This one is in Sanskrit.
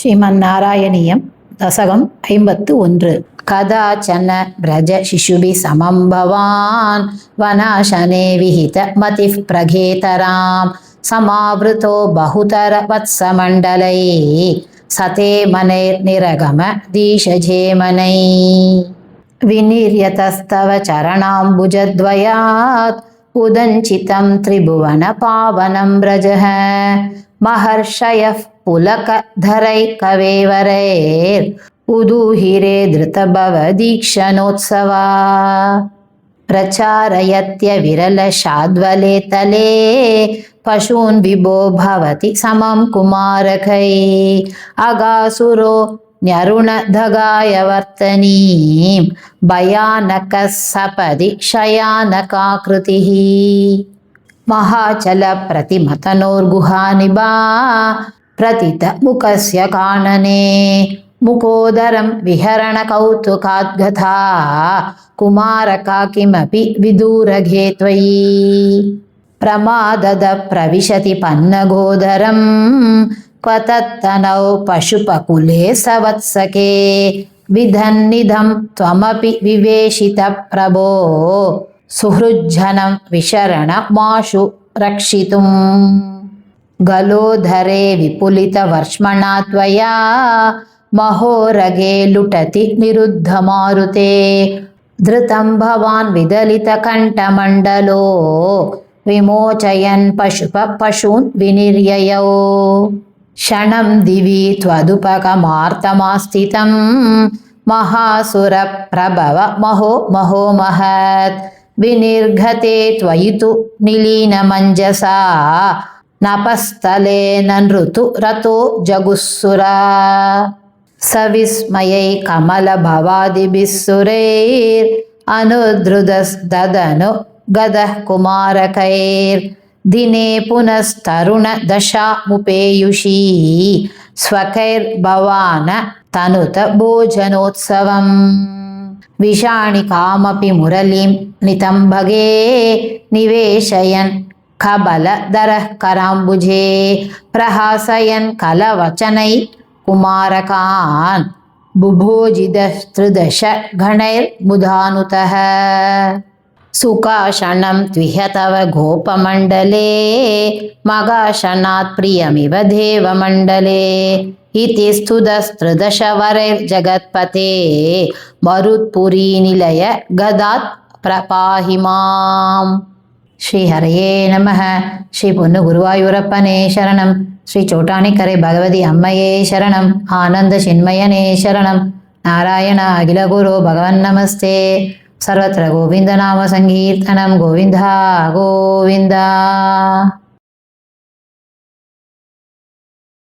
श्रीमन्नारायणीयं दशकं 51 कदाचन व्रज शिशुभिः समं भवान् वनाशने विहितमतिः प्रघेतरां समावृतो बहुतर वत्समण्डलैः सते मनैर्निरगम दीशजेमनैः विनिर्यतस्तव चरणाम्बुजद्वयात् उदञ्चितं त्रिभुवनपावनं व्रजः महर्षयः पुलकधरैकवेवरैर् उदूहिरे धृतभवदीक्षणोत्सवा प्रचारयत्यविरलशाद्वले तले पशून् विभो भवति समं कुमारकैः अगासुरो न्यरुणधगाय वर्तनीं भयानकः सपदि शयानकाकृतिः महाचलप्रतिमतनोर्गुहानिभा प्रतितमुखस्य कानने मुकोदरं विहरणकौतुकाद्गता कुमारका किमपि विदूरघे त्वयि प्रमादद प्रविशति पन्नगोदरं क्व तत्तनौ पशुपकुले सवत्सके विधन्निधं त्वमपि विवेशितप्रभो सुहृज्जनं विशरणमाशु रक्षितुम् गलोधरे विपुलितवर्ष्मणा त्वया महोरगे लुटति निरुद्धमारुते धृतं भवान् विदलितकण्ठमण्डलो विमोचयन् पशून् विनिर्ययौ क्षणं दिवि त्वदुपकमार्तमास्थितं महासुरप्रभव महो महो महत् विनिर्घते त्वयि तु निलीनमञ्जसा नपस्थले नृतु रतो जगुस्सुरा सविस्मयै कमलभवादिभिः सुरैरनुद्रुतस्तदनु गदः कुमारकैर्दिने पुनस्तरुणदशामुपेयुषी स्वकैर्भवान् तनुत भोजनोत्सवम् विषाणि कामपि मुरलीं नितम्भगे निवेशयन् कबलधरः कराम्बुजे प्रहासयन् कलवचनै कुमारकान् बुभोजिदस्त्रिदश गणैर्मुदानुतः सुखाशनं त्विह तव गोपमण्डले मगाशनात् प्रियमिव देवमण्डले इति स्तुतस्त्रिदश वरैर्जगत्पते मरुत्पुरीनिलय गदात् प्रपाहि माम् श्री हरये नमः श्री पोन्नु गुरुवायूरप्पने शरणं श्री चोटानिकरे भगवती अम्मये शरणं आनंद चिन्मयने शरणं नारायण अखिल गुरो भगवन्नमस्ते सर्वत्र गोविंद नाम संकीर्तनं गोविंदा गोविंदा।